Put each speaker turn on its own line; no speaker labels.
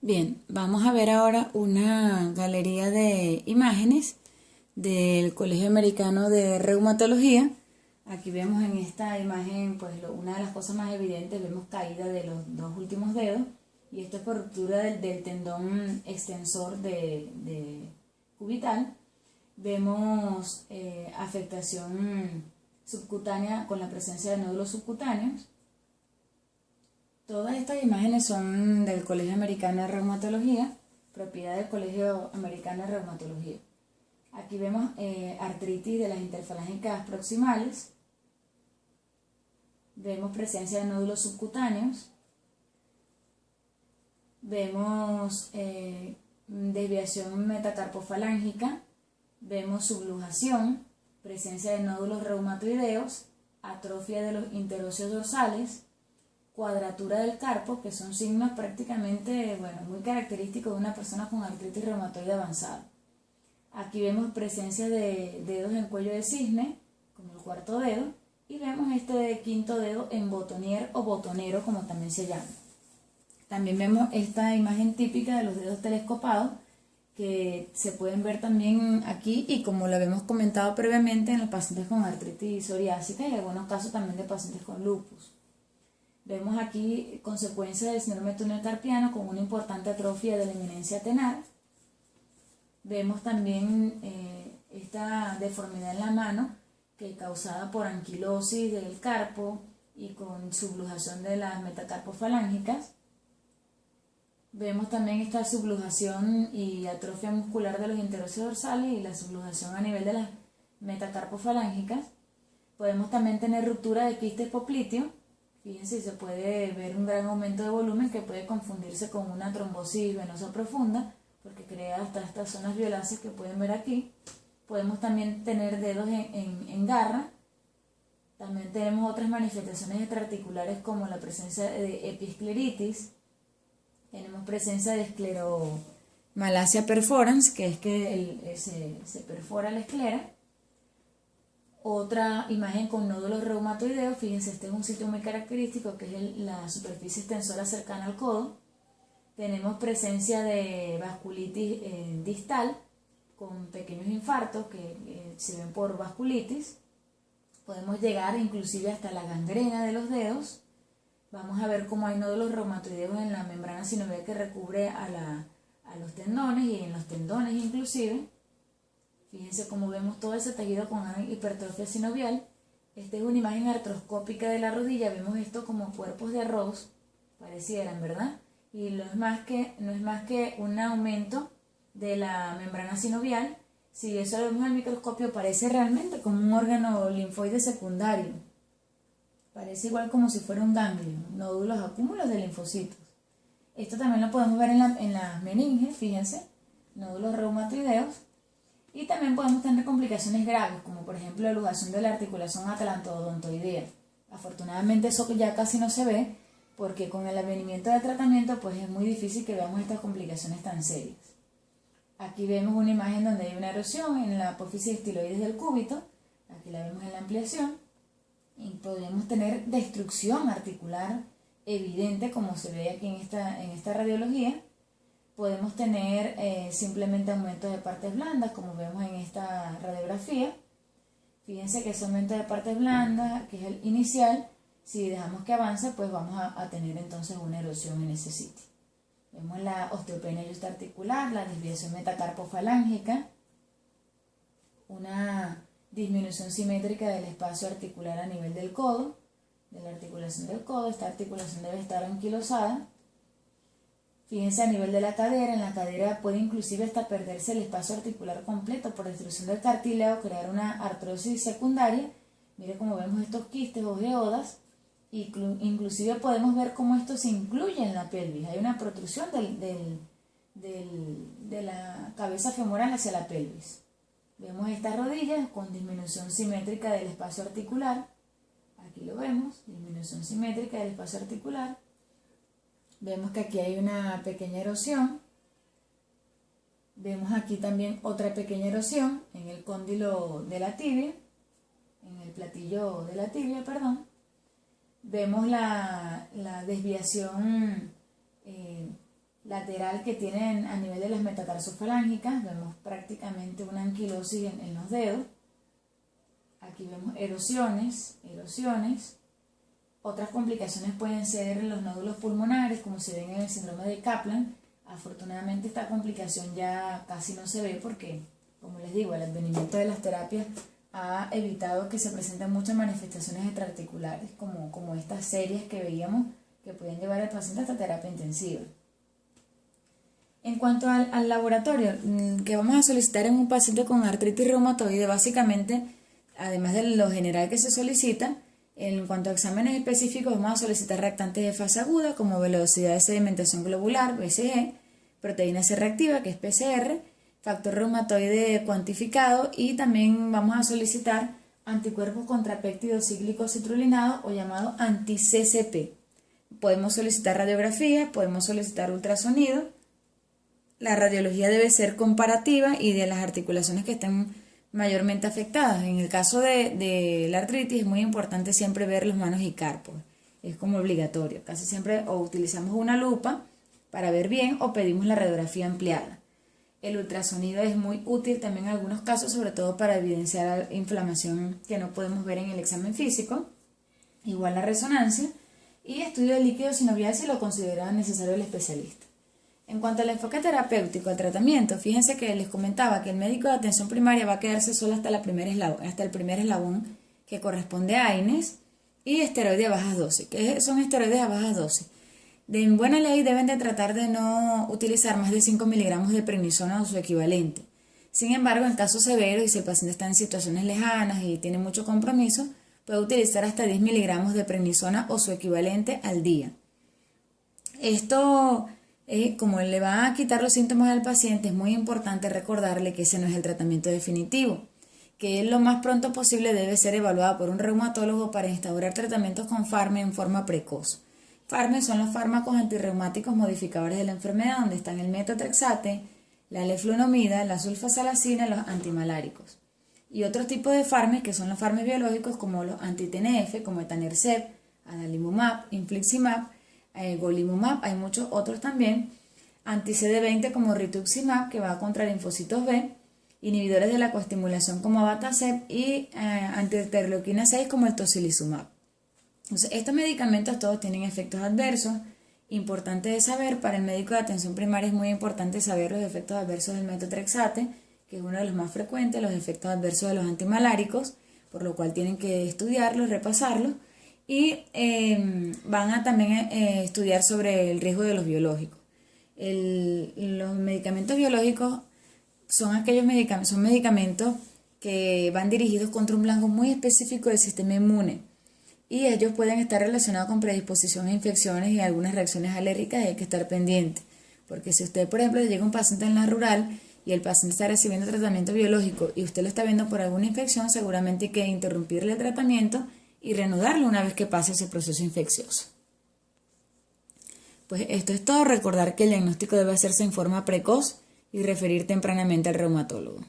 Bien, vamos a ver ahora una galería de imágenes del Colegio Americano de Reumatología. Aquí vemos en esta imagen, pues una de las cosas más evidentes, vemos caída de los dos últimos dedos, y esto es por ruptura del tendón extensor de cubital. Vemos afectación subcutánea con la presencia de nódulos subcutáneos. Todas estas imágenes son del Colegio Americano de Reumatología, propiedad del Colegio Americano de Reumatología. Aquí vemos artritis de las interfalángicas proximales. Vemos presencia de nódulos subcutáneos. Vemos desviación metacarpofalángica. Vemos subluxación, presencia de nódulos reumatoideos, atrofia de los interóseos dorsales, cuadratura del carpo, que son signos prácticamente, muy característicos de una persona con artritis reumatoide avanzada. Aquí vemos presencia de dedos en cuello de cisne, como el cuarto dedo, y vemos este quinto dedo en botonier o botonero, como también se llama. También vemos esta imagen típica de los dedos telescopados, que se pueden ver también aquí, y como lo habíamos comentado previamente, en los pacientes con artritis psoriásica y en algunos casos también de pacientes con lupus. Vemos aquí consecuencias del síndrome de túnel carpiano con una importante atrofia de la eminencia tenar. Vemos también esta deformidad en la mano, que es causada por anquilosis del carpo y con subluxación de las metacarpofalángicas. Vemos también esta subluxación y atrofia muscular de los interóseos dorsales y la subluxación a nivel de las metacarpofalángicas. Podemos también tener ruptura de quistes popliteo. Fíjense, se puede ver un gran aumento de volumen que puede confundirse con una trombosis venosa profunda, porque crea hasta estas zonas violáceas que pueden ver aquí. Podemos también tener dedos en garra. También tenemos otras manifestaciones extraarticulares como la presencia de epiescleritis. Tenemos presencia de escleromalacia perforans, que es que se perfora la esclera. Otra imagen con nódulos reumatoideos, fíjense, este es un sitio muy característico, que es la superficie extensora cercana al codo. Tenemos presencia de vasculitis distal, con pequeños infartos que se ven por vasculitis. Podemos llegar inclusive hasta la gangrena de los dedos. Vamos a ver cómo hay nódulos reumatoideos en la membrana sinovial que recubre a los tendones, y en los tendones inclusive. Fíjense cómo vemos todo ese tejido con hipertrofia sinovial. Esta es una imagen artroscópica de la rodilla. Vemos esto como cuerpos de arroz, parecieran, ¿verdad? Y no es más que un aumento de la membrana sinovial. Si eso lo vemos al microscopio, parece realmente como un órgano linfoide secundario. Parece igual como si fuera un ganglio, nódulos, acúmulos de linfocitos. Esto también lo podemos ver en las meninges, fíjense, nódulos reumatoideos. Y también podemos tener complicaciones graves, como por ejemplo la luxación de la articulación atlantodontoidea. Afortunadamente eso ya casi no se ve, porque con el advenimiento del tratamiento pues es muy difícil que veamos estas complicaciones tan serias. Aquí vemos una imagen donde hay una erosión en la apófisis estiloides del cúbito. Aquí la vemos en la ampliación. Y podemos tener destrucción articular evidente, como se ve aquí en esta radiología. Podemos tener simplemente aumentos de partes blandas, como vemos en esta radiografía. Fíjense que ese aumento de partes blandas, que es el inicial, si dejamos que avance, pues vamos a tener entonces una erosión en ese sitio. Vemos la osteopenia justarticular, la desviación metacarpofalángica, una disminución simétrica del espacio articular a nivel del codo, de la articulación del codo. Esta articulación debe estar anquilosada. Fíjense a nivel de la cadera. En la cadera puede inclusive hasta perderse el espacio articular completo por destrucción del cartílago, crear una artrosis secundaria. Mire cómo vemos estos quistes o geodas. Inclusive podemos ver cómo esto se incluye en la pelvis. Hay una protrusión de la cabeza femoral hacia la pelvis. Vemos estas rodillas con disminución simétrica del espacio articular. Aquí lo vemos, disminución simétrica del espacio articular. Vemos que aquí hay una pequeña erosión. Vemos aquí también otra pequeña erosión en el cóndilo de la tibia, en el platillo de la tibia, perdón. Vemos la desviación lateral que tienen a nivel de las metatarsofalángicas. Vemos prácticamente una anquilosis en los dedos. Aquí vemos erosiones. Otras complicaciones pueden ser los nódulos pulmonares, como se ven en el síndrome de Kaplan. Afortunadamente esta complicación ya casi no se ve porque, como les digo, el advenimiento de las terapias ha evitado que se presenten muchas manifestaciones extraarticulares, como estas series que veíamos que pueden llevar al paciente hasta terapia intensiva. En cuanto al laboratorio que vamos a solicitar en un paciente con artritis reumatoide, básicamente, además de lo general que se solicita, en cuanto a exámenes específicos vamos a solicitar reactantes de fase aguda como velocidad de sedimentación globular, BCG, proteína C reactiva, que es PCR, factor reumatoide cuantificado, y también vamos a solicitar anticuerpos contra péptido cíclico citrulinado o llamado anti-CCP. Podemos solicitar radiografías, podemos solicitar ultrasonido. La radiología debe ser comparativa y de las articulaciones que estén mayormente afectadas. En el caso de la artritis es muy importante siempre ver los manos y carpos, es como obligatorio. Casi siempre o utilizamos una lupa para ver bien o pedimos la radiografía ampliada. El ultrasonido es muy útil también en algunos casos, sobre todo para evidenciar inflamación que no podemos ver en el examen físico. Igual la resonancia y estudio de líquido sinovial si lo considera necesario el especialista. En cuanto al enfoque terapéutico, al tratamiento, fíjense que les comentaba que el médico de atención primaria va a quedarse solo hasta el primer eslabón que corresponde a AINES y esteroide a bajas dosis. ¿Qué son esteroides a bajas dosis? De buena ley deben de tratar de no utilizar más de 5 miligramos de prednisona o su equivalente. Sin embargo, en casos severos y si el paciente está en situaciones lejanas y tiene mucho compromiso, puede utilizar hasta 10 miligramos de prednisona o su equivalente al día. Esto, como le va a quitar los síntomas al paciente, es muy importante recordarle que ese no es el tratamiento definitivo, que lo más pronto posible debe ser evaluado por un reumatólogo para instaurar tratamientos con FARME en forma precoz. FARME son los fármacos antirreumáticos modificadores de la enfermedad, donde están el metotrexate, la leflunomida, la sulfasalacina y los antimaláricos. Y otros tipos de FARME que son los FARMes biológicos como los anti-TNF, como etanercept, adalimumab, infliximab, golimumab, hay muchos otros también, anti-CD20 como rituximab, que va contra linfocitos B, inhibidores de la coestimulación como abatacept y anti-interleuquina 6 como el tocilizumab. Entonces, estos medicamentos todos tienen efectos adversos. Importante de saber, para el médico de atención primaria es muy importante saber los efectos adversos del metotrexate, que es uno de los más frecuentes, los efectos adversos de los antimaláricos, por lo cual tienen que estudiarlos, repasarlos, y van a también estudiar sobre el riesgo de los biológicos. Los medicamentos biológicos son medicamentos que van dirigidos contra un blanco muy específico del sistema inmune, y ellos pueden estar relacionados con predisposición a infecciones y algunas reacciones alérgicas, y hay que estar pendiente, porque si usted, por ejemplo, le llega un paciente en la rural y el paciente está recibiendo tratamiento biológico y usted lo está viendo por alguna infección, seguramente hay que interrumpirle el tratamiento y reanudarlo una vez que pase ese proceso infeccioso. Pues esto es todo. Recordar que el diagnóstico debe hacerse en forma precoz y referir tempranamente al reumatólogo.